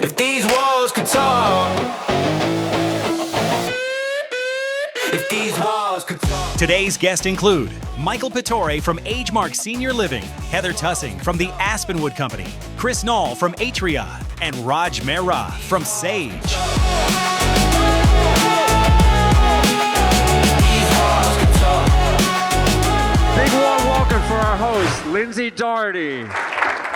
If these walls could talk. If these walls could talk. Today's guests include Michael Pittore from Agemark Senior Living, Heather Tussing from the Aspenwood Company, Chris Nall from Atria, and Mehra from Sage. Big warm welcome for our host, Lindsey Daugherty.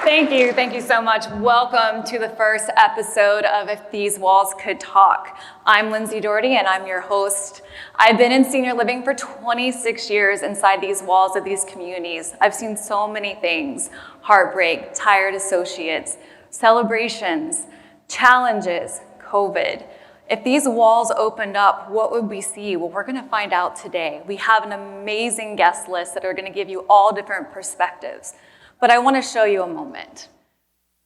Thank you so much. Welcome to the first episode of If These Walls Could Talk. I'm Lindsey Daugherty and I'm your host. I've been in senior living for 26 years inside these walls of these communities. I've seen so many things: heartbreak, tired associates, celebrations, challenges, COVID. If these walls opened up, what would we see? Well, we're gonna find out today. We have an amazing guest list that are gonna give you all different perspectives. But I want to show you a moment.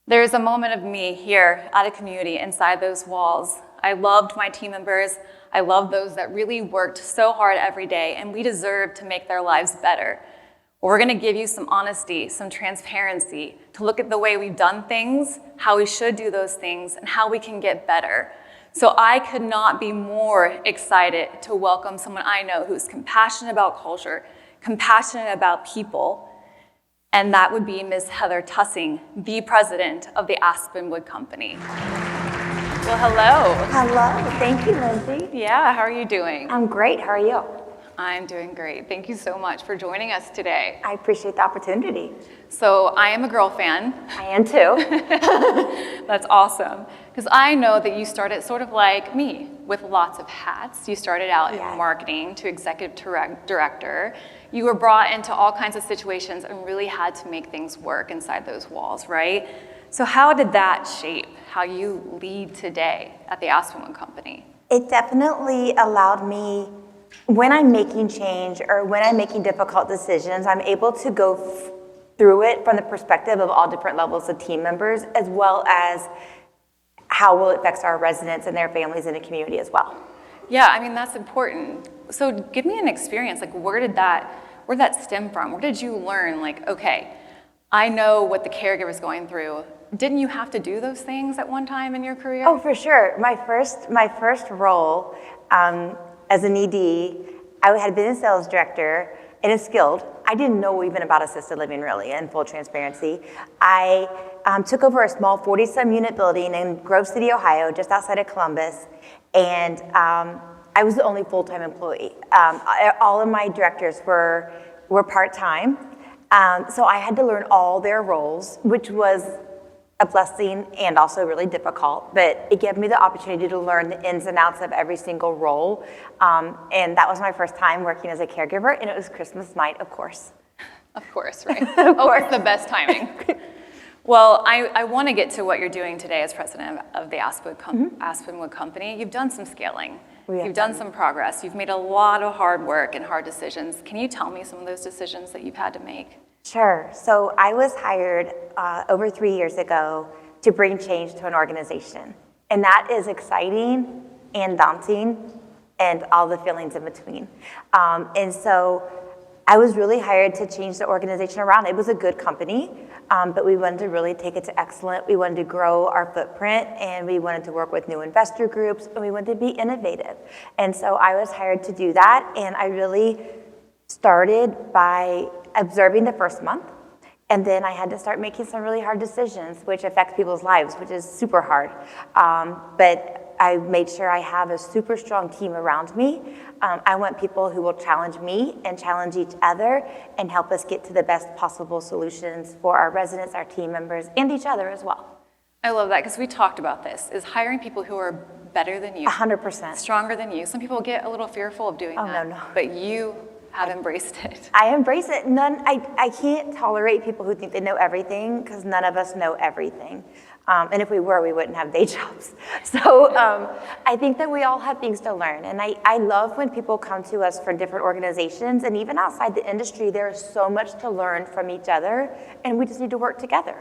There's a moment of me here at a community inside those walls. I loved my team members. I loved those that really worked so hard every day, and we deserve to make their lives better. We're going to give you some honesty, some transparency, to look at the way we've done things, how we should do those things, and how we can get better. So I could not be more excited to welcome someone I know who's compassionate about culture, compassionate about people, and that would be Ms. Heather Tussing, the president of the Aspenwood Company. Well, hello. Hello, thank you, Lindsey. Yeah, how are you doing? I'm great, how are you? I'm doing great. Thank you so much for joining us today. I appreciate the opportunity. So I am a girl fan. I am too. That's awesome. Because I know that you started sort of like me, with lots of hats. You started out in marketing to executive director. You were brought into all kinds of situations and really had to make things work inside those walls, right? So how did that shape how you lead today at the Aspenwood Company? It definitely allowed me, when I'm making change or when I'm making difficult decisions, I'm able to go through it from the perspective of all different levels of team members, as well as how will it affect our residents and their families in the community as well. Yeah, I mean, that's important. So give me an experience, like where did that stem from? Where did you learn, like, okay, I know what the caregiver's going through. Didn't you have to do those things at one time in your career? Oh, for sure. My first role as an ED, I had been a sales director and it's skilled. I didn't know even about assisted living really, in full transparency. I took over a small 40-some unit building in Grove City, Ohio, just outside of Columbus, and I was the only full-time employee. All of my directors were part-time, so I had to learn all their roles, which was a blessing and also really difficult, but it gave me the opportunity to learn the ins and outs of every single role, and that was my first time working as a caregiver, and it was Christmas night, of course. Of course, right? Of course, the best timing. Well, I want to get to what you're doing today as president of the Aspenwood Company. You've done some scaling. You've done some progress. You've made a lot of hard work and hard decisions. Can you tell me some of those decisions that you've had to make? Sure. So I was hired over 3 years ago to bring change to an organization. And that is exciting and daunting and all the feelings in between. And so I was really hired to change the organization around. It was a good company, but we wanted to really take it to excellent. We wanted to grow our footprint, and we wanted to work with new investor groups, and we wanted to be innovative. And so I was hired to do that, and I really started by observing the first month, and then I had to start making some really hard decisions, which affect people's lives, which is super hard. But I made sure I have a super strong team around me. I want people who will challenge me and challenge each other and help us get to the best possible solutions for our residents, our team members, and each other as well. I love that, because we talked about this, is hiring people who are better than you. 100%. Stronger than you. Some people get a little fearful of doing that. No. But you have embraced it. I embrace it. I can't tolerate people who think they know everything, because none of us know everything. And if we were, we wouldn't have day jobs. So I think that we all have things to learn. And I love when people come to us from different organizations, and even outside the industry, there is so much to learn from each other, and we just need to work together.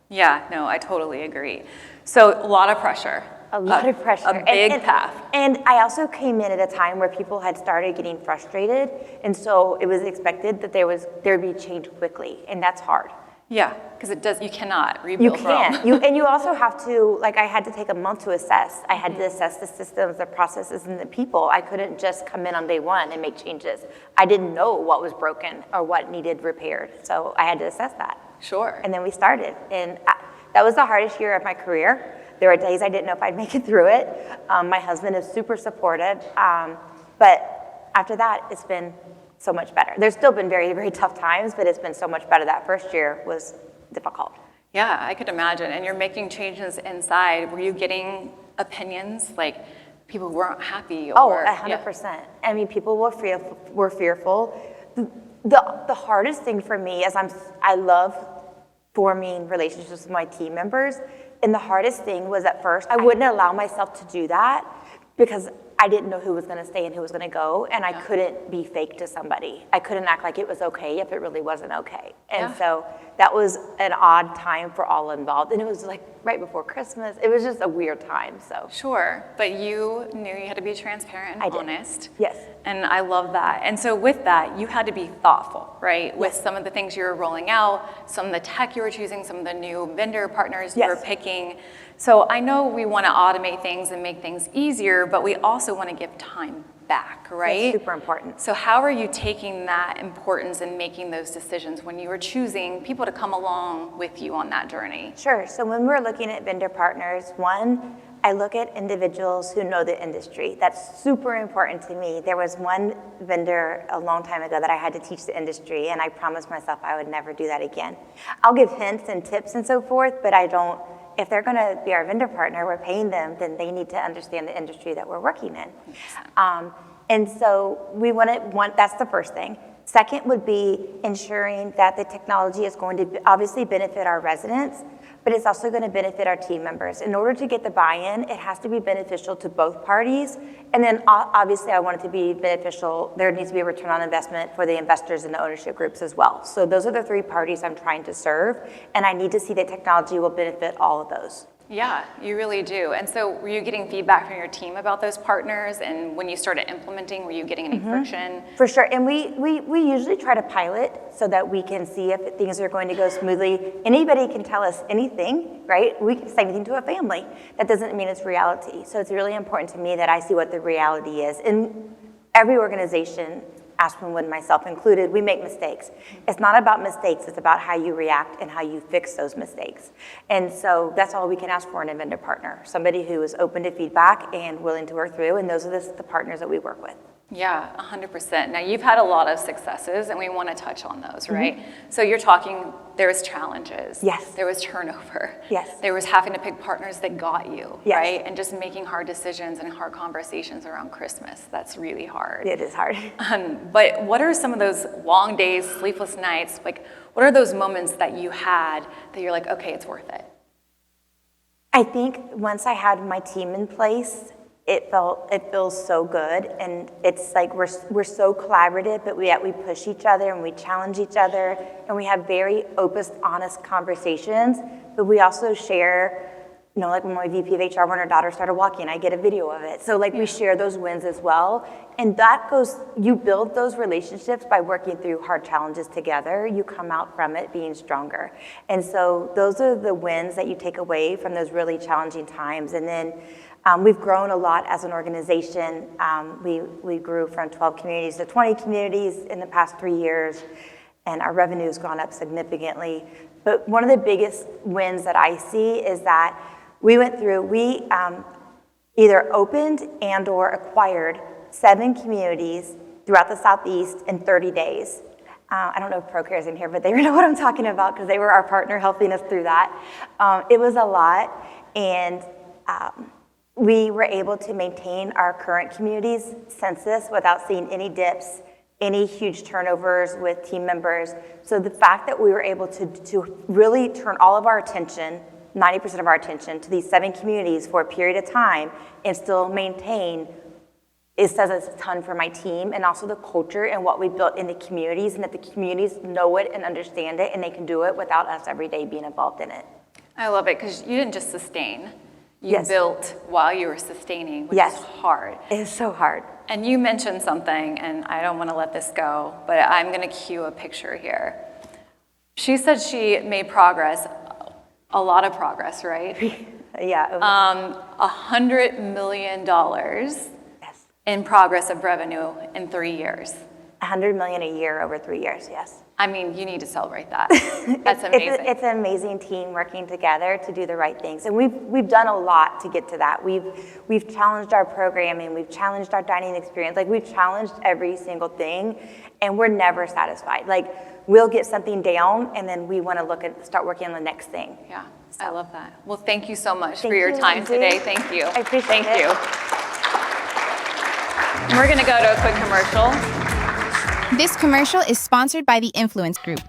Yeah, no, I totally agree. So a lot of pressure. A lot of pressure. A big path. And I also came in at a time where people had started getting frustrated, and so it was expected that there'd be change quickly, and that's hard. Yeah, because you cannot You rebuild can't. Rome. And you also have to, like, I had to take a month to assess. I had to assess the systems, the processes, and the people. I couldn't just come in on day one and make changes. I didn't know what was broken or what needed repaired. So I had to assess that. Sure. And then we started. And that was the hardest year of my career. There were days I didn't know if I'd make it through it. My husband is super supportive. But after that, it's been so much better. There's still been very, very tough times, but it's been so much better. That first year was difficult. Yeah, I could imagine. And you're making changes inside. Were you getting opinions, like people who weren't happy? Oh, Or, 100%. I mean, people were fearful. The hardest thing for me is I love forming relationships with my team members. And the hardest thing was at first, I wouldn't allow myself to do that because I didn't know who was going to stay and who was going to go, and I couldn't be fake to somebody. I couldn't act like it was okay if it really wasn't okay. And so that was an odd time for all involved, and it was like right before Christmas. It was just a weird time, so. Sure, but you knew you had to be transparent and honest. Yes. And I love that. And so with that, you had to be thoughtful, right? With some of the things you were rolling out, some of the tech you were choosing, some of the new vendor partners you were picking. So I know we want to automate things and make things easier, but we also want to give time back, right? That's super important. So how are you taking that importance and making those decisions when you were choosing people to come along with you on that journey? Sure. So when we're looking at vendor partners, one, I look at individuals who know the industry. That's super important to me. There was one vendor a long time ago that I had to teach the industry, and I promised myself I would never do that again. I'll give hints and tips and so forth, but I don't. If they're going to be our vendor partner, we're paying them, then they need to understand the industry that we're working in. And so that's the first thing. Second would be ensuring that the technology is going to obviously benefit our residents, but it's also going to benefit our team members. In order to get the buy-in, it has to be beneficial to both parties. And then obviously I want it to be beneficial. There needs to be a return on investment for the investors and the ownership groups as well. So those are the three parties I'm trying to serve. And I need to see that technology will benefit all of those. Yeah, you really do. And so were you getting feedback from your team about those partners? And when you started implementing, were you getting any friction? For sure. And we usually try to pilot so that we can see if things are going to go smoothly. Anybody can tell us anything, right? We can say anything to a family. That doesn't mean it's reality. So it's really important to me that I see what the reality is. In every organization, Aspenwood, myself included, we make mistakes. It's not about mistakes, it's about how you react and how you fix those mistakes. And so that's all we can ask for in a vendor partner, somebody who is open to feedback and willing to work through, and those are the partners that we work with. Yeah, 100%. Now you've had a lot of successes and we want to touch on those, right? So you're talking, there was challenges. Yes. There was turnover. Yes. There was having to pick partners that got you, Yes. right? And just making hard decisions and hard conversations around Christmas. That's really hard. It is hard. But what are some of those long days, sleepless nights? Like, what are those moments that you had that you're like, okay, it's worth it? I think once I had my team in place, it feels so good, and it's like we're so collaborative, but we push each other and we challenge each other, and we have very open, honest conversations. But we also share, like when my VP of HR, when her daughter started walking, I get a video of it. So we share those wins as well, and you build those relationships by working through hard challenges together. You come out from it being stronger, and so those are the wins that you take away from those really challenging times. And then we've grown a lot as an organization. We grew from 12 communities to 20 communities in the past 3 years, and our revenue has gone up significantly. But one of the biggest wins that I see is that we either opened and or acquired 7 communities throughout the Southeast in 30 days. I don't know if ProCare is in here, but they know what I'm talking about because they were our partner helping us through that. It was a lot, and we were able to maintain our current community's census without seeing any dips, any huge turnovers with team members. So the fact that we were able to really turn all of our attention, 90% of our attention, to these 7 communities for a period of time and still maintain, it says a ton for my team, and also the culture and what we built in the communities, and that the communities know it and understand it, and they can do it without us every day being involved in it. I love it because you didn't just sustain. You built while you were sustaining, which is hard. It is so hard. And you mentioned something, and I don't want to let this go, but I'm going to cue a picture here. She said she made progress, a lot of progress, right? Yeah. $100 million Yes. in progress of revenue in 3 years. $100 million a year over 3 years, yes. I mean, you need to celebrate that. That's amazing. It's an amazing team working together to do the right things. And we've done a lot to get to that. We've challenged our programming, we've challenged our dining experience. Like, we've challenged every single thing, and we're never satisfied. Like, we'll get something down, and then we want to start working on the next thing. Yeah, I love that. Well, thank you so much for Thank your you, time Lindsey. today. Thank you. I appreciate Thank it. you. We're going to go to a quick commercial. This commercial is sponsored by the Influence Group.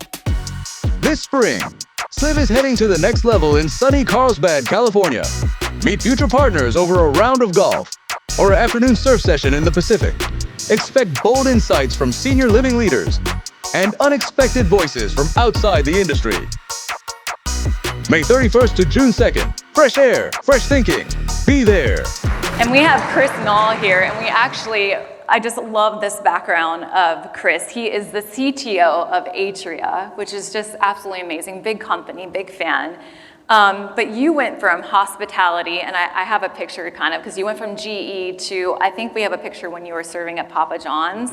This spring, SLIF is heading to the next level in sunny Carlsbad, California. Meet future partners over a round of golf or an afternoon surf session in the Pacific. Expect bold insights from senior living leaders and unexpected voices from outside the industry. May 31st to June 2nd, fresh air, fresh thinking. Be there. And we have Chris Nall here, and I just love this background of Chris. He is the CTO of Atria, which is just absolutely amazing. Big company, big fan. But you went from hospitality, and I have a picture kind of, because you went from GE to, I think we have a picture when you were serving at Papa John's.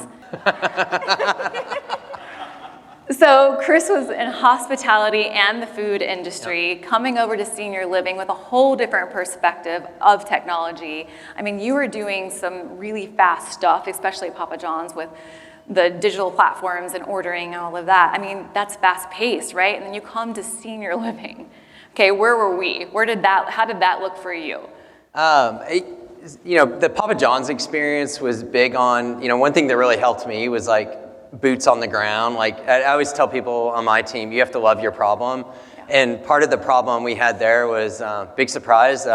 So Chris was in hospitality and the food industry, coming over to senior living with a whole different perspective of technology. I mean, you were doing some really fast stuff, especially at Papa John's with the digital platforms and ordering and all of that. I mean, that's fast paced, right? And then you come to senior living. Okay, where were we? How did that look for you? The Papa John's experience was big on, one thing that really helped me was like boots on the ground. Like, I always tell people on my team, you have to love your problem. Yeah. And part of the problem we had there was, big surprise,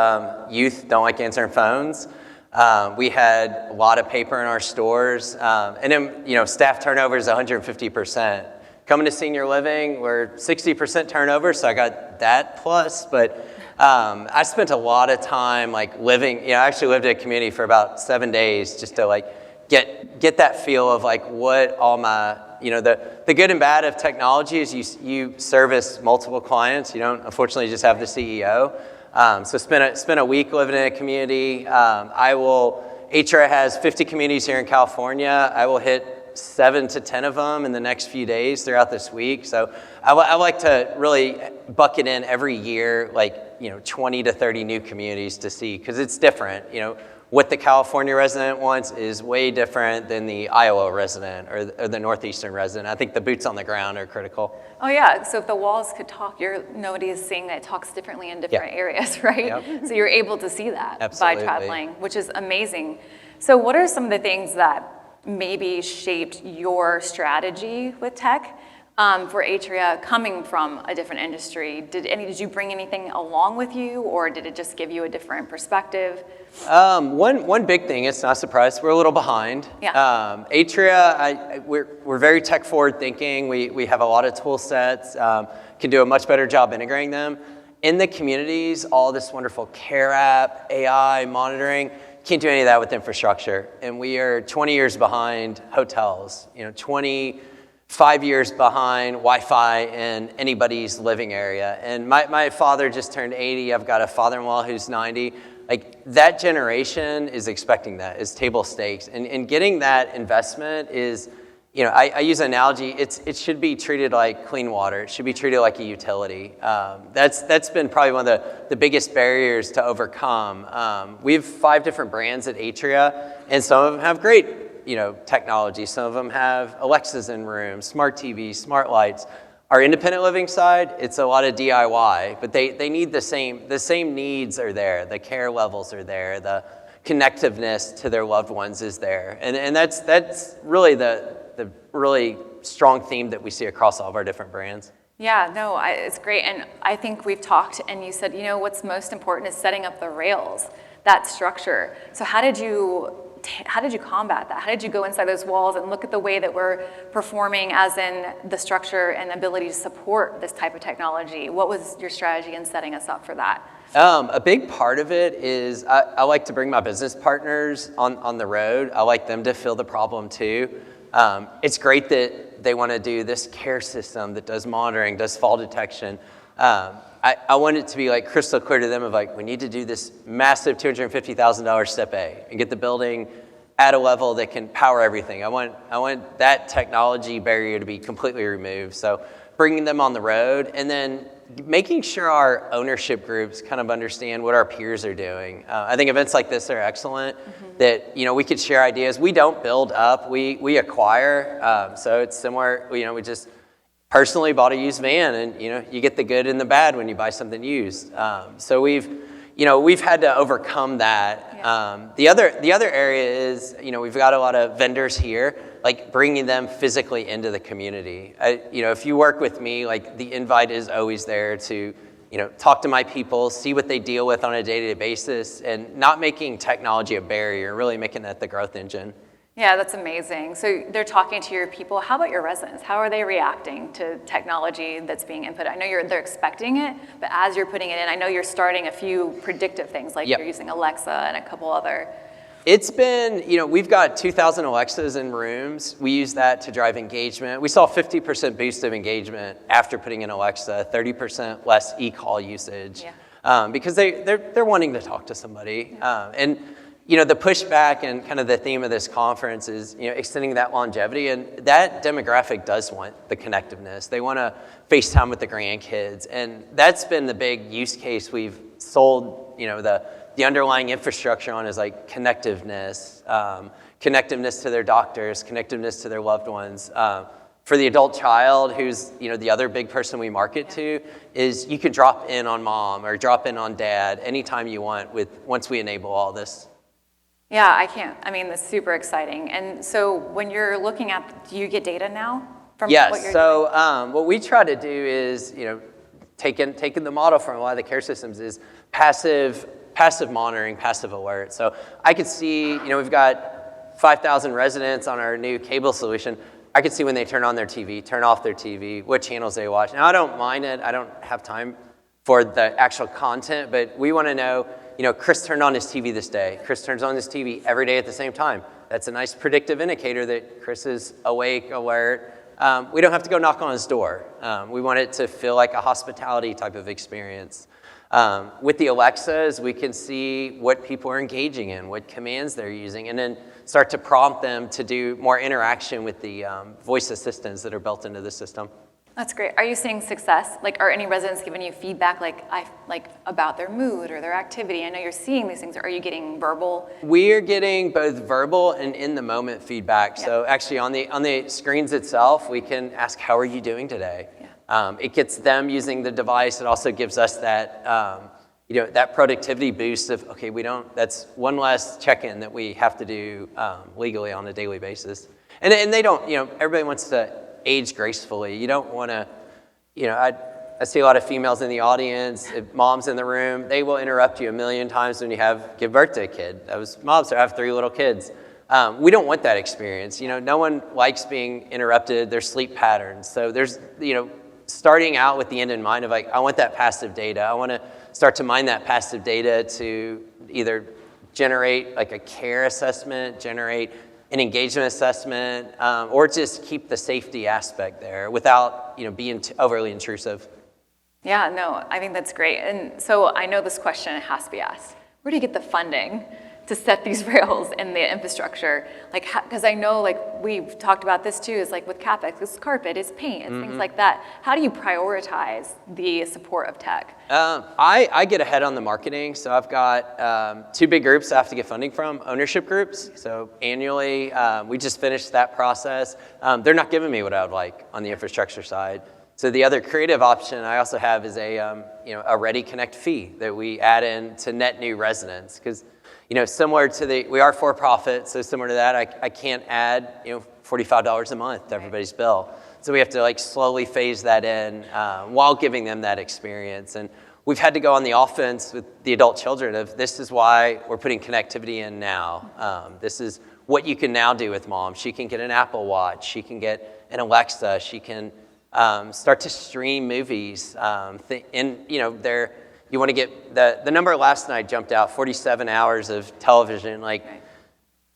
youth don't like answering phones. We had a lot of paper in our stores. And then, staff turnover is 150%. Coming to senior living, we're 60% turnover, so I got that plus. But I spent a lot of time living, I actually lived in a community for about 7 days just to get that feel of what all my, the good and bad of technology is you service multiple clients. You don't unfortunately just have the CEO. So spend a week living in a community. Atria has 50 communities here in California. I will hit 7 to 10 of them in the next few days throughout this week. So I like to really bucket in every year, 20 to 30 new communities to see, because it's different. What the California resident wants is way different than the Iowa resident or the Northeastern resident. I think the boots on the ground are critical. Oh yeah, so if the walls could talk, nobody is saying that it talks differently in different areas, right? Yep. So you're able to see that Absolutely. by traveling, which is amazing. So what are some of the things that maybe shaped your strategy with tech for Atria coming from a different industry? Did you bring anything along with you, or did it just give you a different perspective? One big thing, it's not a surprise, we're a little behind. Yeah. Atria, we're very tech forward thinking. We have a lot of tool sets, can do a much better job integrating them. In the communities, all this wonderful care app, AI, monitoring, can't do any of that with infrastructure. And we are 20 years behind hotels, 25 years behind Wi-Fi in anybody's living area. And my father just turned 80. I've got a father-in-law who's 90. That generation is expecting that, is table stakes. And getting that investment is, I use an analogy, it should be treated like clean water. It should be treated like a utility. That's been probably one of the biggest barriers to overcome. We have 5 different brands at Atria, and some of them have great technology. Some of them have Alexas in rooms, smart TVs, smart lights. Our independent living side, it's a lot of DIY, but they need the same needs are there. The care levels are there. The connectiveness to their loved ones is there. And that's really the really strong theme that we see across all of our different brands. Yeah, no, it's great. And I think we've talked, and you said, what's most important is setting up the rails, that structure. So how did you combat that? How did you go inside those walls and look at the way that we're performing, as in the structure and ability to support this type of technology? What was your strategy in setting us up for that? A big part of it is I like to bring my business partners on the road. I like them to feel the problem too. It's great that they want to do this care system that does monitoring, does fall detection. I want it to be like crystal clear to them of like, we need to do this massive $250,000 step A and get the building at a level that can power everything. I want that technology barrier to be completely removed. So bringing them on the road and then making sure our ownership groups kind of understand what our peers are doing. I think events like this are excellent, that, we could share ideas. We don't build up, we acquire. So it's similar, we just personally bought a used van, and, you get the good and the bad when you buy something used. So we've had to overcome that. The other area is, we've got a lot of vendors here, like bringing them physically into the community. If you work with me, like the invite is always there to, talk to my people, see what they deal with on a day-to-day basis, and not making technology a barrier, really making that the growth engine. Yeah, that's amazing. So they're talking to your people. How about your residents? How are they reacting to technology that's being input? I know they're expecting it, but as you're putting it in, I know you're starting a few predictive things, like you're using Alexa and a couple other. It's been, we've got 2,000 Alexas in rooms. We use that to drive engagement. We saw 50% boost of engagement after putting in Alexa, 30% less e-call usage, because they're wanting to talk to somebody. And the pushback and kind of the theme of this conference is, extending that longevity, and that demographic does want the connectiveness. They want to FaceTime with the grandkids, and that's been the big use case we've sold, the underlying infrastructure on, is like connectiveness, connectiveness to their doctors, connectiveness to their loved ones. For the adult child, who's, the other big person we market to, is you can drop in on mom or drop in on dad anytime you want once we enable all this. Yeah, that's super exciting. And so when you're looking at, do you get data now from what you're doing? What we try to do is, taking the model from a lot of the care systems is passive monitoring, passive alert. So I could see, we've got 5,000 residents on our new cable solution. I could see when they turn on their TV, turn off their TV, what channels they watch. Now, I don't mind it. I don't have time for the actual content, but we want to know, Chris turned on his TV this day. Chris turns on his TV every day at the same time. That's a nice predictive indicator that Chris is awake, alert. We don't have to go knock on his door. We want it to feel like a hospitality type of experience. With the Alexas, we can see what people are engaging in, what commands they're using, and then start to prompt them to do more interaction with the voice assistants that are built into the system. That's great. Are you seeing success? Like, are any residents giving you feedback, about their mood or their activity? I know you're seeing these things. Are you getting verbal? We're getting both verbal and in-the-moment feedback. Yeah. So actually, on the screens itself, we can ask, "How are you doing today?" Yeah. It gets them using the device. It also gives us that, that productivity boost of, okay, that's one less check-in that we have to do legally on a daily basis. And they don't, everybody wants to age gracefully. You don't want to, I see a lot of females in the audience, if mom's in the room, they will interrupt you a million times when you give birth to a kid. I was moms, so I have 3 little kids. We don't want that experience. No one likes being interrupted, their sleep patterns. So there's, starting out with the end in mind of like, I want that passive data. I want to start to mine that passive data to either generate like a care assessment, generate an engagement assessment, or just keep the safety aspect there without, being overly intrusive. Yeah, no, I think that's great. And so I know this question has to be asked. Where do you get the funding to set these rails in the infrastructure? Because I know, we've talked about this too, is with CapEx, it's carpet, it's paint, it's things like that. How do you prioritize the support of tech? I get ahead on the marketing. So I've got 2 big groups I have to get funding from, ownership groups. So annually, we just finished that process. They're not giving me what I would like on the infrastructure side. So the other creative option I also have is a Ready Connect fee that we add in to net new residents. Because similar to we are for profit, so similar to that, I can't add $45 a month to everybody's bill. So we have to slowly phase that in while giving them that experience. And we've had to go on the offense with the adult children of this is why we're putting connectivity in now. This is what you can now do with mom. She can get an Apple Watch. She can get an Alexa. She can start to stream movies. You want to get the number last night jumped out, 47 hours of television.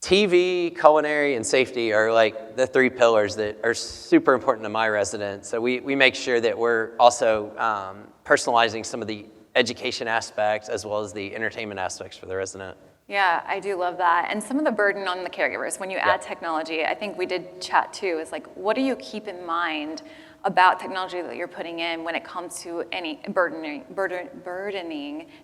TV, culinary, and safety are like the three pillars that are super important to my residents. So we make sure that we're also personalizing some of the education aspects as well as the entertainment aspects for the resident. Yeah, I do love that. And some of the burden on the caregivers, when you add technology, I think we did chat too, is like, what do you keep in mind about technology that you're putting in when it comes to any burdening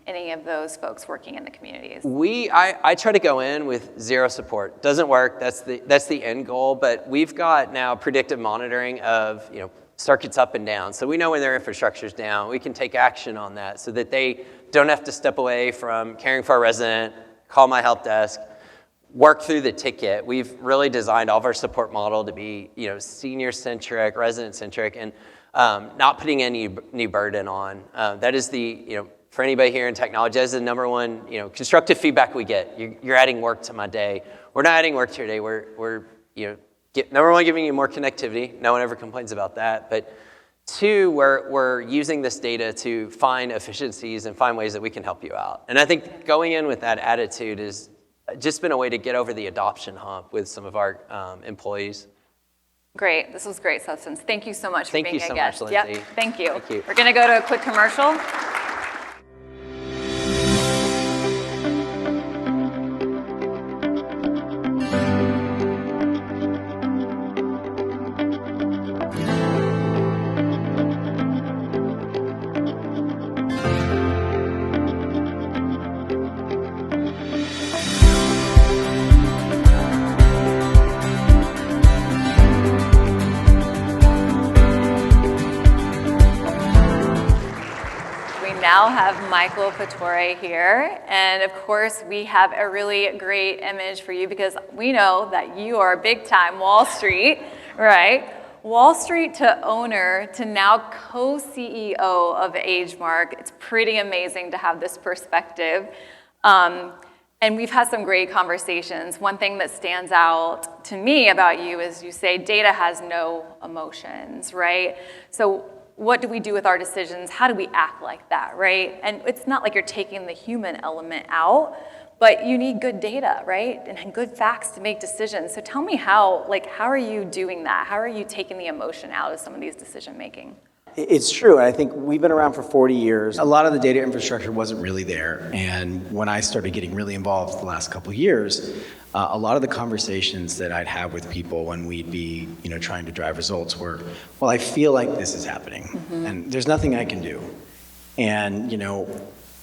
any of those folks working in the communities? I try to go in with zero support. Doesn't work, that's the end goal, but we've got now predictive monitoring of, circuits up and down. So we know when their infrastructure's down, we can take action on that so that they don't have to step away from caring for a resident, call my help desk, work through the ticket. We've really designed all of our support model to be, senior-centric, resident-centric, and not putting any new burden on. That is for anybody here in technology, that is the number one, constructive feedback we get. You're adding work to my day. We're not adding work to your day. We're number one, giving you more connectivity. No one ever complains about that. But two, we're using this data to find efficiencies and find ways that we can help you out. And I think going in with that attitude has just been a way to get over the adoption hump with some of our employees. Great. This was great substance. Thank you so much for being a guest. Thank you so much, Lindsey. Yep. Thank you. Thank you. We're going to go to a quick commercial. Now have Michael Pittore here, and of course we have a really great image for you because we know that you are big time Wall Street, right? Wall Street to owner to now co-CEO of Agemark. It's pretty amazing to have this perspective. And we've had some great conversations. One thing that stands out to me about you is you say data has no emotions, right? So what do we do with our decisions? How do we act like that, right? And it's not like you're taking the human element out, but you need good data, right? And good facts to make decisions. So tell me how are you doing that? How are you taking the emotion out of some of these decision making? It's true. I think we've been around for 40 years. A lot of the data infrastructure wasn't really there. And when I started getting really involved the last couple of years, a lot of the conversations that I'd have with people when we'd be, trying to drive results were, well, I feel like this is happening, and there's nothing I can do. And,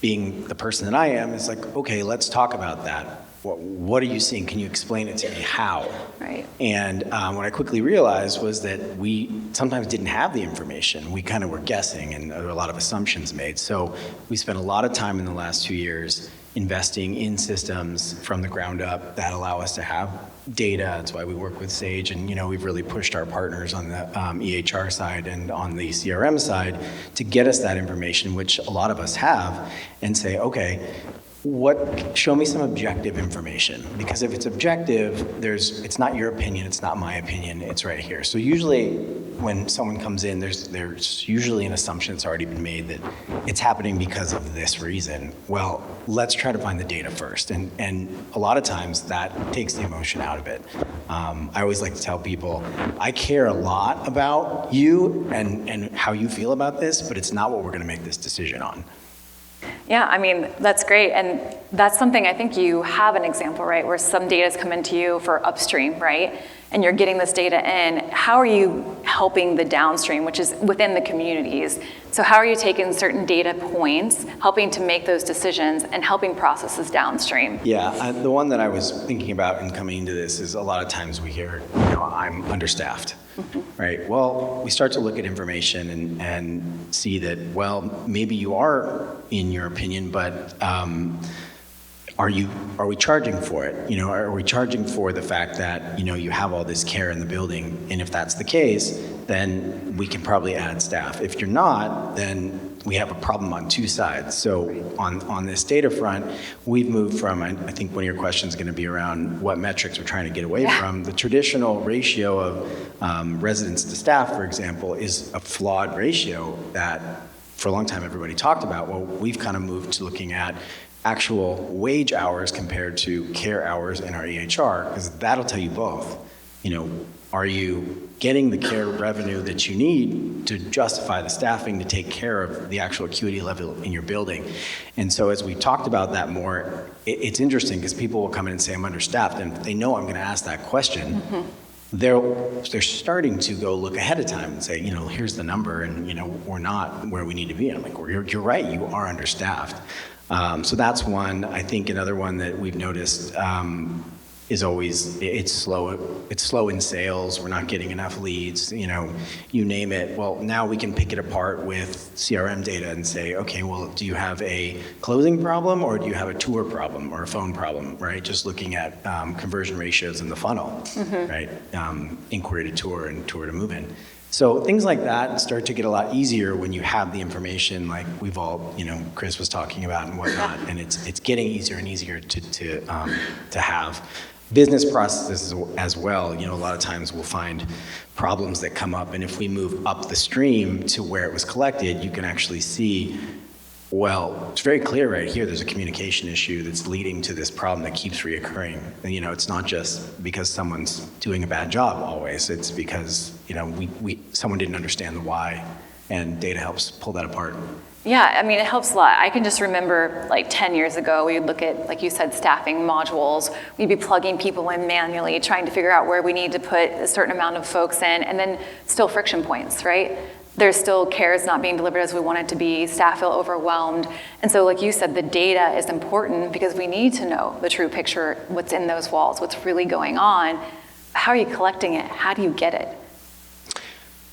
being the person that I am, is like, okay, let's talk about that. What are you seeing? Can you explain it to me? How? Right. And what I quickly realized was that we sometimes didn't have the information. We kind of were guessing, and there were a lot of assumptions made. So we spent a lot of time in the last 2 years investing in systems from the ground up that allow us to have data. That's why we work with Sage, and we've really pushed our partners on the EHR side and on the CRM side to get us that information, which a lot of us have, and say, okay, show me some objective information, because if it's objective, it's not your opinion, it's not my opinion, it's right here. So usually when someone comes in, there's usually an assumption that's already been made that it's happening because of this reason. Well, let's try to find the data first, and a lot of times that takes the emotion out of it. I always like to tell people, I care a lot about you and how you feel about this, but it's not what we're gonna make this decision on. Yeah, I mean, that's great. And that's something I think you have an example, right, where some data's come into you for upstream, right? And you're getting this data in. How are you helping the downstream, which is within the communities? So how are you taking certain data points, helping to make those decisions and helping processes downstream? Yeah, the one that I was thinking about in coming into this is a lot of times we hear, I'm understaffed. Right. Well, we start to look at information and see that, well, maybe you are, in your opinion, but are we charging for it? Are we charging for the fact that you have all this care in the building? And if that's the case, then we can probably add staff. If you're not, then we have a problem on two sides. So on this data front, we've moved from, I think one of your questions is going to be around what metrics we're trying to get away from. The traditional ratio of residents to staff, for example, is a flawed ratio that for a long time everybody talked about. Well, we've kind of moved to looking at actual wage hours compared to care hours in our EHR, because that'll tell you both. Are you getting the care revenue that you need to justify the staffing to take care of the actual acuity level in your building? And so as we talked about that more, it's interesting because people will come in and say, I'm understaffed, and they know I'm going to ask that question. They're starting to go look ahead of time and say, here's the number, and we're not where we need to be. And I'm like, you're right, you are understaffed. So that's one. I think another one that we've noticed is always, it's slow in sales. We're not getting enough leads, you name it. Well, now we can pick it apart with CRM data and say, okay, well, do you have a closing problem, or do you have a tour problem or a phone problem, right? Just looking at conversion ratios in the funnel, right? Inquiry to tour and tour to move in. So things like that start to get a lot easier when you have the information like we've all, Chris was talking about and whatnot, and it's getting easier and easier to have. Business processes as well, a lot of times we'll find problems that come up, and if we move up the stream to where it was collected, you can actually see, well, it's very clear right here, there's a communication issue that's leading to this problem that keeps reoccurring. And, it's not just because someone's doing a bad job always, it's because, someone didn't understand the why, and data helps pull that apart. Yeah, it helps a lot. I can just remember 10 years ago, we'd look at, like you said, staffing modules. We'd be plugging people in manually, trying to figure out where we need to put a certain amount of folks in, and then still friction points, right? There's still care is not being delivered as we want it to be, staff feel overwhelmed. And so like you said, the data is important because we need to know the true picture, what's in those walls, what's really going on. How are you collecting it? How do you get it?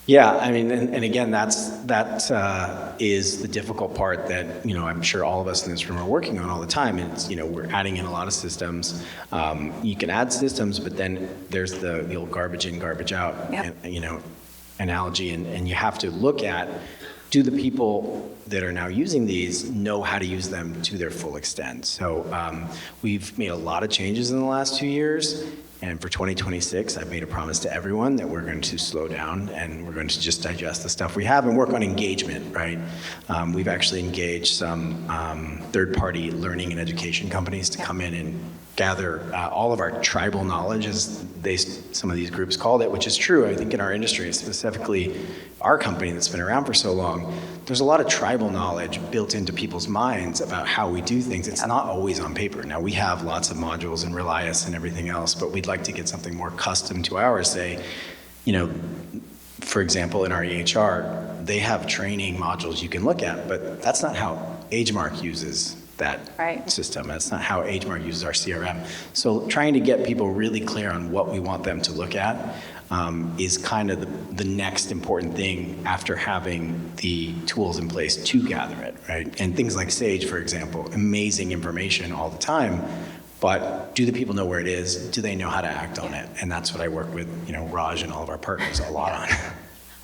Yeah, and again, that is the difficult part that, I'm sure all of us in this room are working on all the time. And we're adding in a lot of systems. You can add systems, but then there's the old garbage in, garbage out, analogy. And you have to look at, do the people that are now using these know how to use them to their full extent? So we've made a lot of changes in the last 2 years. And for 2026, I've made a promise to everyone that we're going to slow down and we're going to just digest the stuff we have and work on engagement, right? We've actually engaged some third-party learning and education companies to come in and gather all of our tribal knowledge, as some of these groups called it, which is true. I think in our industry, specifically our company that's been around for so long, there's a lot of tribal knowledge built into people's minds about how we do things. It's not always on paper. Now, we have lots of modules and Relias and everything else, but we'd like to get something more custom to ours. Say, for example, in our EHR, they have training modules you can look at, but that's not how Agemark uses that system. That's not how Agemark uses our CRM. So trying to get people really clear on what we want them to look at is kind of the next important thing after having the tools in place to gather it, right? And things like Sage, for example, amazing information all the time, but do the people know where it is? Do they know how to act on it? And that's what I work with, Raj and all of our partners a lot on.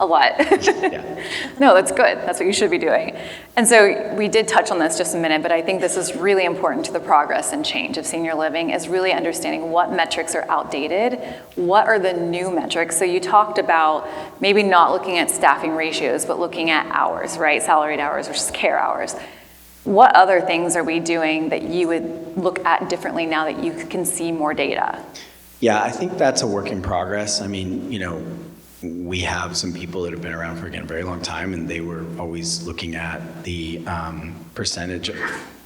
A lot. Yeah. No, that's good. That's what you should be doing. And so we did touch on this just a minute, but I think this is really important to the progress and change of senior living, is really understanding what metrics are outdated, what are the new metrics. So you talked about maybe not looking at staffing ratios, but looking at hours, right? Salaried hours versus care hours. What other things are we doing that you would look at differently now that you can see more data? Yeah, I think that's a work in progress. We have some people that have been around for, a very long time, and they were always looking at the percentage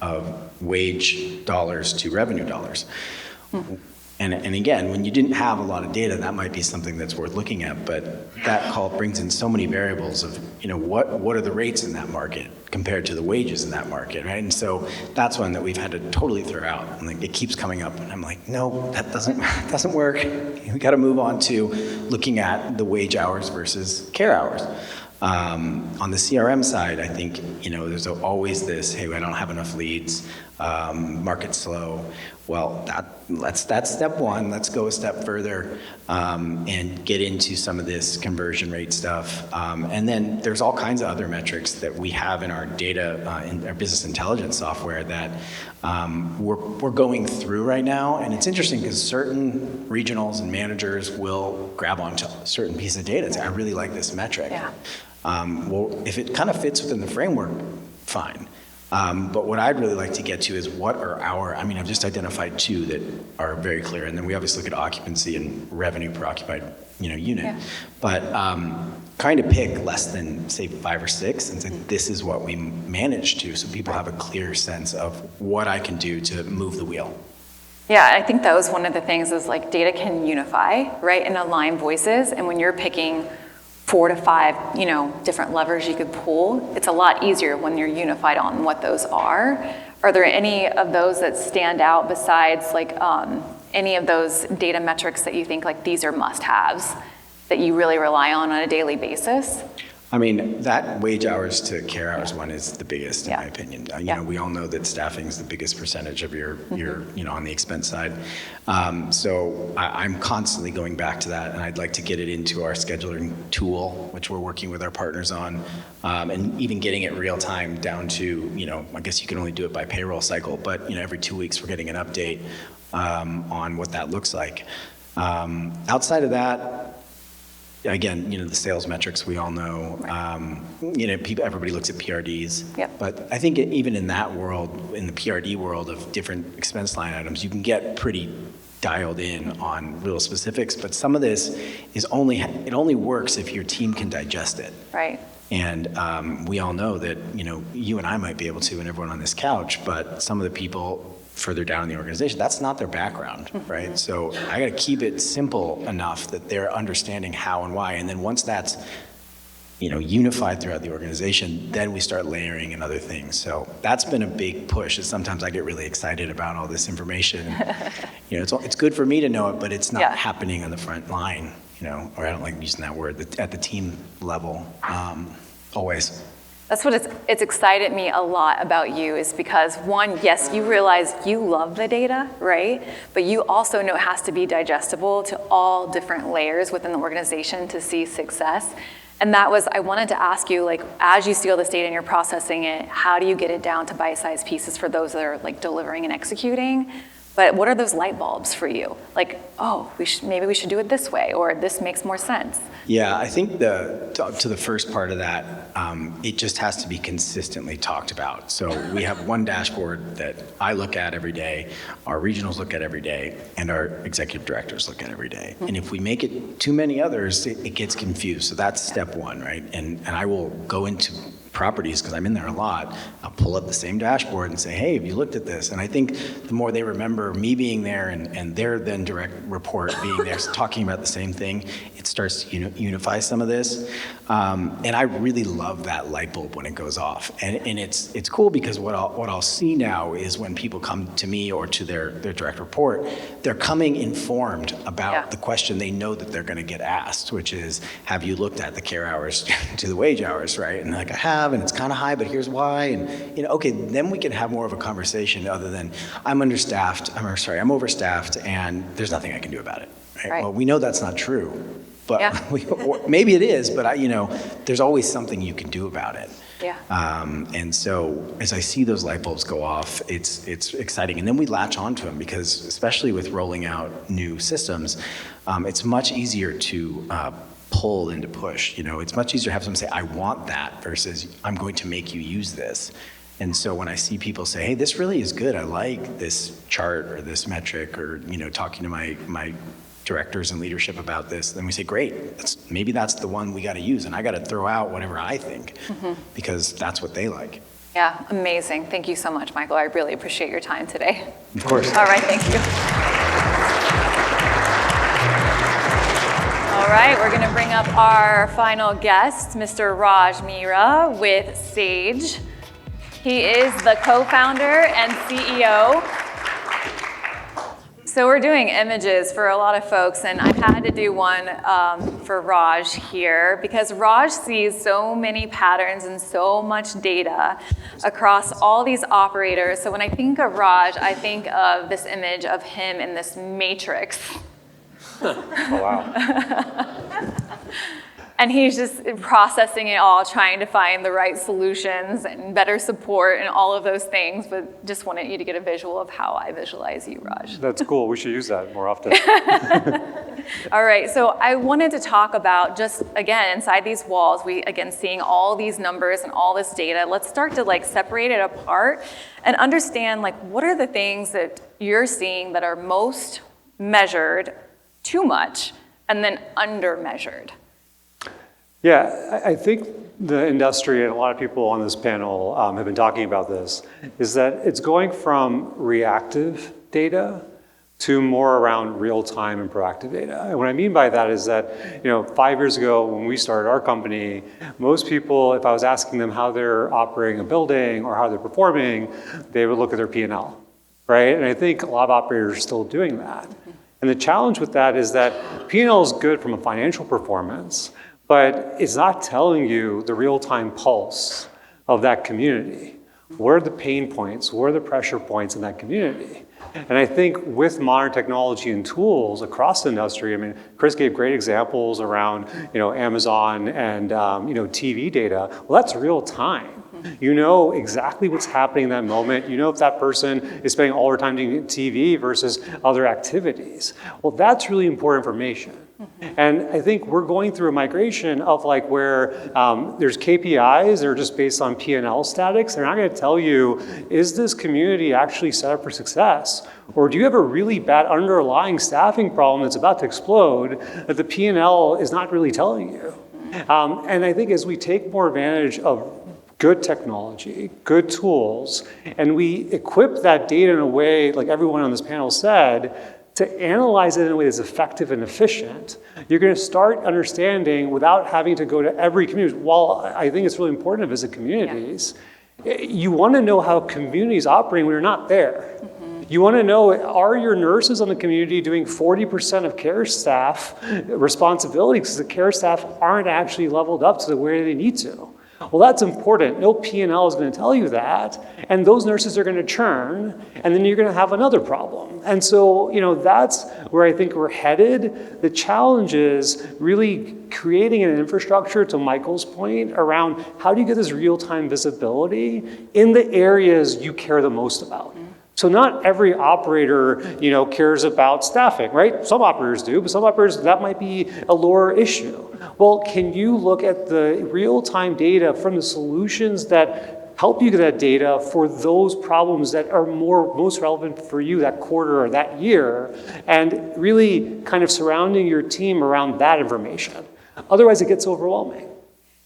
of wage dollars to revenue dollars. And again, when you didn't have a lot of data, that might be something that's worth looking at, but that call brings in so many variables of, what are the rates in that market compared to the wages in that market, right? And so that's one that we've had to totally throw out. And it keeps coming up, and I'm like, no, that doesn't work. We got to move on to looking at the wage hours versus care hours. On the CRM side, I think, there's always this, hey, I don't have enough leads, market's slow. Well, that's step one. Let's go a step further and get into some of this conversion rate stuff. And then there's all kinds of other metrics that we have in our data, in our business intelligence software that we're going through right now. And it's interesting because certain regionals and managers will grab onto a certain piece of data and say, I really like this metric. Yeah. Well, if it kind of fits within the framework, fine. But what I'd really like to get to is what are I've just identified two that are very clear, and then we obviously look at occupancy and revenue per occupied unit. Yeah. But trying to pick less than, say, 5 or 6 and say, this is what we managed to, so people have a clear sense of what I can do to move the wheel. Yeah, I think that was one of the things is like data can unify, right, and align voices. And when you're picking 4 to 5, different levers you could pull, it's a lot easier when you're unified on what those are. Are there any of those that stand out besides like any of those data metrics that you think like these are must-haves that you really rely on a daily basis? I mean, that wage hours to care hours one is the biggest, in my opinion. We all know that staffing is the biggest percentage of your on the expense side. So I'm constantly going back to that, and I'd like to get it into our scheduling tool, which we're working with our partners on, and even getting it real time down to, I guess you can only do it by payroll cycle, but every 2 weeks we're getting an update on what that looks like. Outside of that, again, the sales metrics we all know. Everybody looks at PRDs. Yep. But I think even in that world, in the PRD world of different expense line items, you can get pretty dialed in on real specifics. But some of this is only works if your team can digest it. Right. And we all know that you and I might be able to, and everyone on this couch, but some of the people further down in the organization, that's not their background, right? So I got to keep it simple enough that they're understanding how and why. And then once that's, unified throughout the organization, then we start layering in other things. So that's been a big push. Is sometimes I get really excited about all this information. It's good for me to know it, but it's not happening on the front line, or I don't like using that word, at the team level, always. That's what it's excited me a lot about you is because one, yes, you realize you love the data, right? But you also know it has to be digestible to all different layers within the organization to see success. And that was, I wanted to ask you, like, as you see all this data and you're processing it, how do you get it down to bite-sized pieces for those that are like delivering and executing? But what are those light bulbs for you? Like, maybe we should do it this way, or this makes more sense. Yeah, I think to the first part of that, it just has to be consistently talked about. So we have one dashboard that I look at every day, our regionals look at every day, and our executive directors look at every day. And if we make it too many others, it gets confused. So that's step one, right? And I will go into properties, because I'm in there a lot, I'll pull up the same dashboard and say, hey, have you looked at this? And I think the more they remember me being there and their then direct report being there talking about the same thing, it starts to unify some of this. And I really love that light bulb when it goes off. And it's cool because what I'll see now is when people come to me or to their direct report, they're coming informed about the question they know that they're going to get asked, which is, have you looked at the care hours to the wage hours, right? And like, I have, and it's kind of high, but here's why. And okay, then we can have more of a conversation other than I'm overstaffed, and there's nothing I can do about it. Right? Well, we know that's not true, but maybe it is, but there's always something you can do about it. Yeah. And so as I see those light bulbs go off, it's exciting. And then we latch onto them because especially with rolling out new systems, it's much easier to pull than to push. It's much easier to have someone say, I want that versus I'm going to make you use this. And so when I see people say, hey, this really is good, I like this chart or this metric, or talking to my directors and leadership about this, then we say, great, maybe that's the one we got to use, and I got to throw out whatever I think because that's what they like. Yeah, amazing. Thank you so much, Michael. I really appreciate your time today. Of course. All right, thank you. All right, we're going to bring up our final guest, Mr. Raj Mehra with Sage. He is the co-founder and CEO. So we're doing images for a lot of folks, and I had to do one for Raj here because Raj sees so many patterns and so much data across all these operators. So when I think of Raj, I think of this image of him in this matrix. Oh, wow. And he's just processing it all, trying to find the right solutions and better support and all of those things, but just wanted you to get a visual of how I visualize you, Raj. That's cool. We should use that more often. All right, so I wanted to talk about just, again, inside these walls, seeing all these numbers and all this data. Let's start to separate it apart and understand what are the things that you're seeing that are most measured too much and then under measured. Yeah, I think the industry and a lot of people on this panel have been talking about this, is that it's going from reactive data to more around real-time and proactive data. And what I mean by that is that, 5 years ago when we started our company, most people, if I was asking them how they're operating a building or how they're performing, they would look at their P&L, right? And I think a lot of operators are still doing that. And the challenge with that is that P&L is good from a financial performance, but it's not telling you the real-time pulse of that community. What are the pain points? What are the pressure points in that community? And I think with modern technology and tools across the industry, Chris gave great examples around, Amazon and, TV data. Well, that's real time. You know exactly what's happening in that moment. You know if that person is spending all their time doing TV versus other activities. Well, that's really important information. And I think we're going through a migration of where there's KPIs that are just based on P&L statics. They're not going to tell you, is this community actually set up for success? Or do you have a really bad underlying staffing problem that's about to explode that the P&L is not really telling you? And I think as we take more advantage of good technology, good tools, and we equip that data in a way, like everyone on this panel said, to analyze it in a way that's effective and efficient, you're going to start understanding without having to go to every community. While I think it's really important to visit communities, you want to know how communities operate when you're not there. You want to know, are your nurses on the community doing 40% of care staff responsibility because the care staff aren't actually leveled up to the way they need to? Well, that's important. No P&L is going to tell you that. And those nurses are going to churn, and then you're going to have another problem. And so, that's where I think we're headed. The challenge is really creating an infrastructure, to Michael's point, around how do you get this real-time visibility in the areas you care the most about. So not every operator, cares about staffing, right? Some operators do, but some operators, that might be a lower issue. Well, can you look at the real-time data from the solutions that help you get that data for those problems that are most relevant for you that quarter or that year, and really kind of surrounding your team around that information? Otherwise, it gets overwhelming.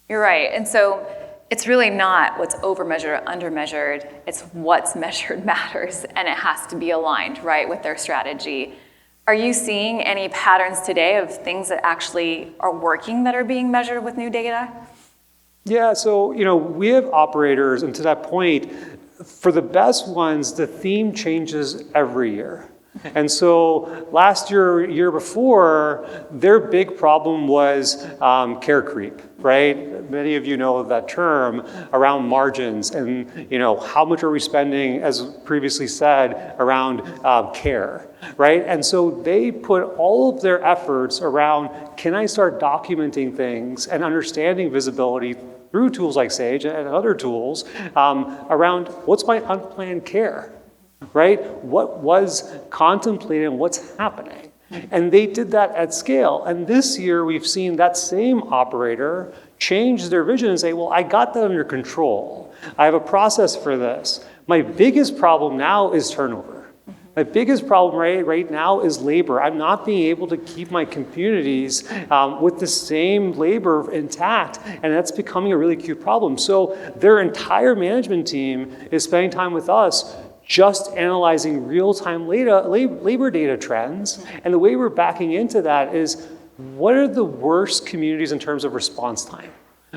You're right. And so it's really not what's over-measured or under-measured. It's what's measured matters, and it has to be aligned, right, with their strategy. Are you seeing any patterns today of things that actually are working that are being measured with new data? Yeah, so, we have operators, and to that point, for the best ones, the theme changes every year. And so last year before, their big problem was care creep, right? Many of you know that term around margins and, how much are we spending, as previously said, around care, right? And so they put all of their efforts around, can I start documenting things and understanding visibility through tools like Sage and other tools around what's my unplanned care? Right? What was contemplated and what's happening? And they did that at scale. And this year we've seen that same operator change their vision and say, well, I got that under control. I have a process for this. My biggest problem now is turnover. My biggest problem right now is labor. I'm not being able to keep my communities with the same labor intact, and that's becoming a really acute problem. So their entire management team is spending time with us just analyzing real-time labor data trends. And the way we're backing into that is, what are the worst communities in terms of response time,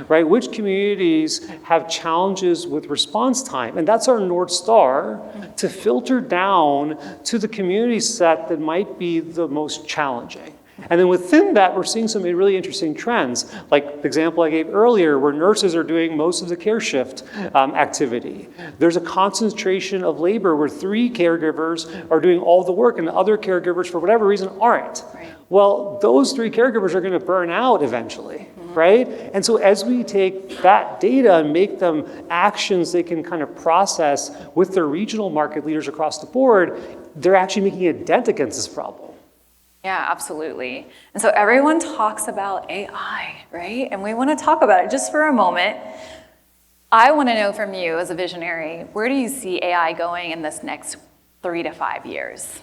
right? Which communities have challenges with response time? And that's our North Star to filter down to the community set that might be the most challenging. And then within that, we're seeing some really interesting trends, like the example I gave earlier, where nurses are doing most of the care shift activity. There's a concentration of labor where 3 caregivers are doing all the work and the other caregivers, for whatever reason, aren't. Right. Well, those 3 caregivers are going to burn out eventually. right? And so as we take that data and make them actions they can kind of process with their regional market leaders across the board, they're actually making a dent against this problem. Yeah, absolutely. And so everyone talks about AI, right? And we want to talk about it just for a moment. I want to know from you as a visionary, where do you see AI going in this next 3 to 5 years?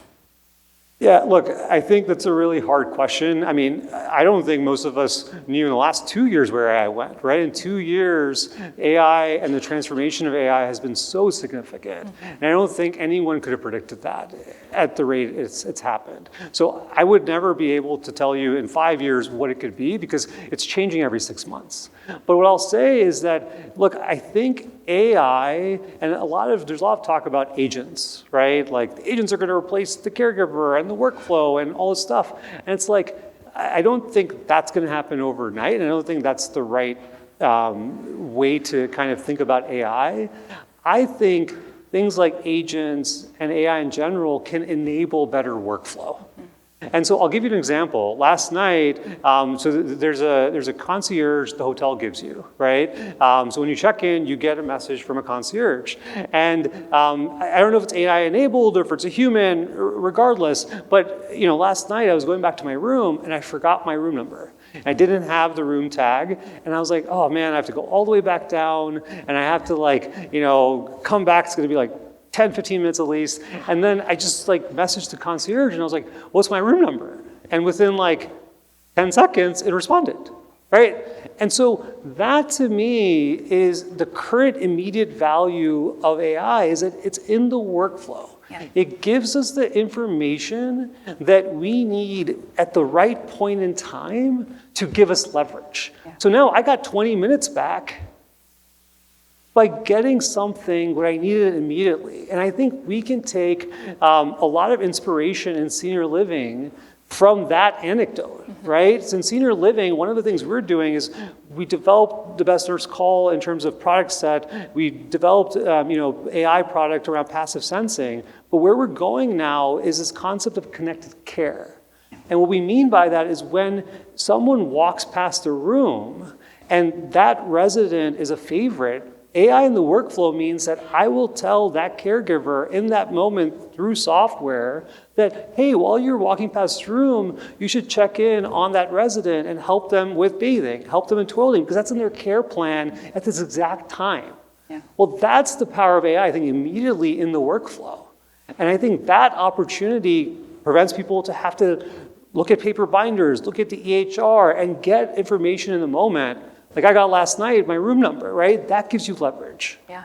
Yeah, look, I think that's a really hard question. I mean, I don't think most of us knew in the last 2 years where AI went, right? In 2 years, AI and the transformation of AI has been so significant. And I don't think anyone could have predicted that at the rate it's happened. So I would never be able to tell you in 5 years what it could be because it's changing every 6 months. But what I'll say is that, look, I think AI, and there's a lot of talk about agents, right? Like the agents are going to replace the caregiver and the workflow and all this stuff. And it's like, I don't think that's going to happen overnight. And I don't think that's the right way to kind of think about AI. I think things like agents and AI in general can enable better workflow. And so I'll give you an example. Last night, so there's a concierge the hotel gives you, right? So when you check in, you get a message from a concierge. And I don't know if it's AI enabled or if it's a human, regardless, but last night I was going back to my room and I forgot my room number. I didn't have the room tag, and I was like, oh man, I have to go all the way back down, and I have to come back. It's gonna be like 10, 15 minutes at least. And then I just messaged the concierge and I was like, what's my room number? And within 10 seconds, it responded, right? And so that to me is the current immediate value of AI is that it's in the workflow. Yeah. It gives us the information that we need at the right point in time to give us leverage. Yeah. So now I got 20 minutes back by getting something where I needed it immediately. And I think we can take a lot of inspiration in senior living from that anecdote, right? So in senior living, one of the things we're doing is we developed the Best Nurse Call in terms of product set. We developed AI product around passive sensing. But where we're going now is this concept of connected care. And what we mean by that is when someone walks past a room and that resident is a favorite, AI in the workflow means that I will tell that caregiver in that moment through software that, hey, while you're walking past the room, you should check in on that resident and help them with bathing, help them in toileting, because that's in their care plan at this exact time. Yeah. Well, that's the power of AI, I think, immediately in the workflow. And I think that opportunity prevents people to have to look at paper binders, look at the EHR, and get information in the moment. Like I got last night, my room number, right? That gives you leverage. Yeah,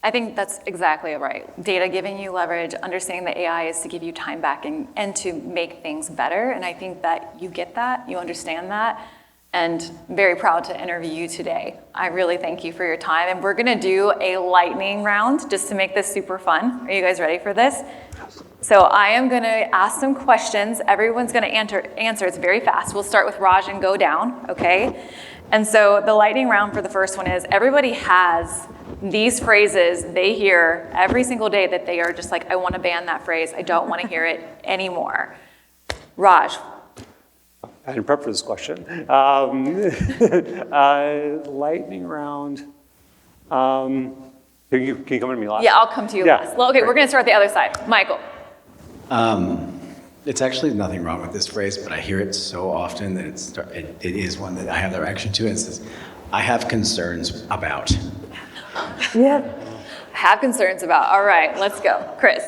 I think that's exactly right. Data giving you leverage, understanding that AI is to give you time back and to make things better. And I think that you get that, you understand that, and I'm very proud to interview you today. I really thank you for your time. And we're gonna do a lightning round just to make this super fun. Are you guys ready for this? So I am gonna ask some questions. Everyone's gonna answer. It's very fast. We'll start with Raj and go down, okay? And so the lightning round for the first one is everybody has these phrases they hear every single day that they are just like, I want to ban that phrase. I don't want to hear it anymore. Raj. I didn't prep for this question. Lightning round. Can you come to me last? Yeah, I'll come to you last. Well, okay, we're going to start the other side. Michael. It's actually nothing wrong with this phrase, but I hear it so often that it is one that I have the reaction to. It says, I have concerns about. Yeah. Have concerns about. All right, let's go. Chris.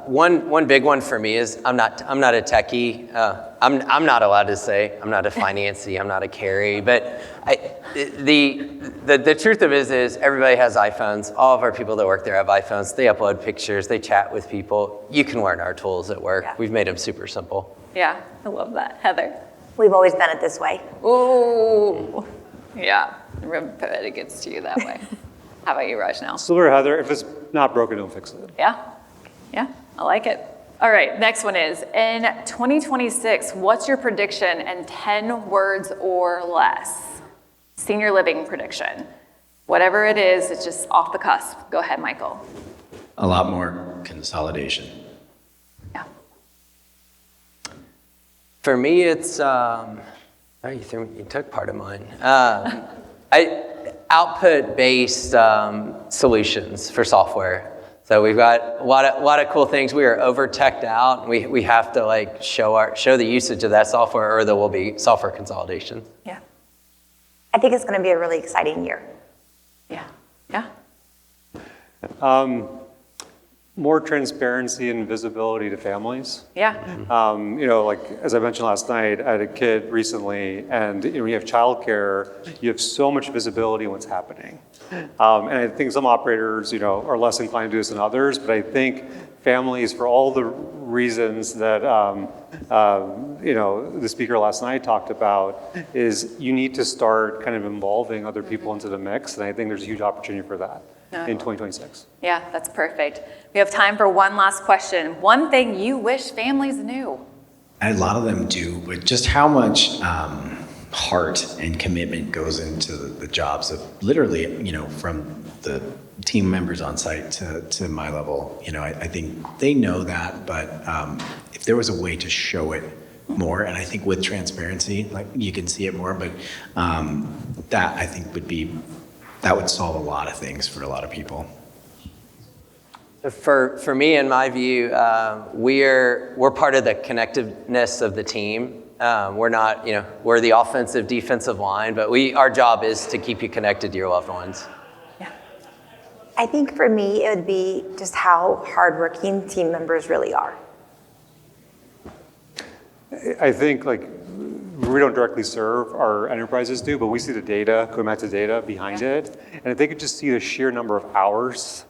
One big one for me is I'm not a techie. I'm not allowed to say I'm not a financy. I'm not a carry. But the truth of it is everybody has iPhones. All of our people that work there have iPhones. They upload pictures. They chat with people. You can learn our tools at work. Yeah. We've made them super simple. Yeah, I love that. Heather. We've always done it this way. Ooh. Yeah, it gets to you that way. How about you, Raj, now? Silver Heather, if it's not broken, don't fix it. Yeah, I like it. All right, next one is, in 2026, what's your prediction in 10 words or less? Senior living prediction. Whatever it is, it's just off the cusp. Go ahead, Michael. A lot more consolidation. Yeah. For me, it's Oh, you took part of mine. Output-based solutions for software. So we've got a lot of cool things. We are over-teched out. We have to like show the usage of that software, or there will be software consolidation. Yeah. I think it's going to be a really exciting year. Yeah. Yeah. More transparency and visibility to families. Yeah. You know, like as I mentioned last night, I had a kid recently, and when you have childcare, you have so much visibility in what's happening. And I think some operators, you know, are less inclined to do this than others, but I think families, for all the reasons that you know the speaker last night talked about, is you need to start kind of involving other people into the mix, and I think there's a huge opportunity for that in 2026. Yeah, that's perfect. We have time for one last question. One thing you wish families knew. A lot of them do, but just how much heart and commitment goes into the jobs of literally, you know, from the team members on site to my level. You know, I think they know that, but if there was a way to show it more, and I think with transparency, like you can see it more, but that I think that would solve a lot of things for a lot of people. For me, in my view, we're part of the connectiveness of the team. We're not, you know, we're the offensive, defensive line, but our job is to keep you connected to your loved ones. Yeah. I think for me, it would be just how hardworking team members really are. I think like we don't directly serve, our enterprises do, but we see the data, go back to data behind it. And if they could just see the sheer number of hours,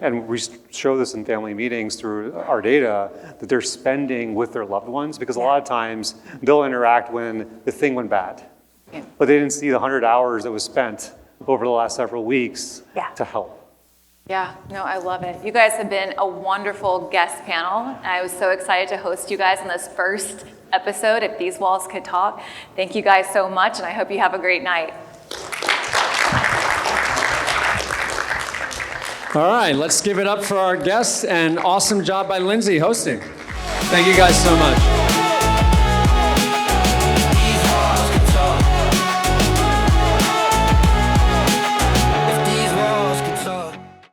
and we show this in family meetings through our data, that they're spending with their loved ones, because a lot of times they'll interact when the thing went bad. Yeah. But they didn't see the 100 hours that was spent over the last several weeks to help. Yeah, no, I love it. You guys have been a wonderful guest panel. I was so excited to host you guys in this first episode, If These Walls Could Talk. Thank you guys so much, and I hope you have a great night. All right, let's give it up for our guests, and awesome job by Lindsey hosting. Thank you guys so much.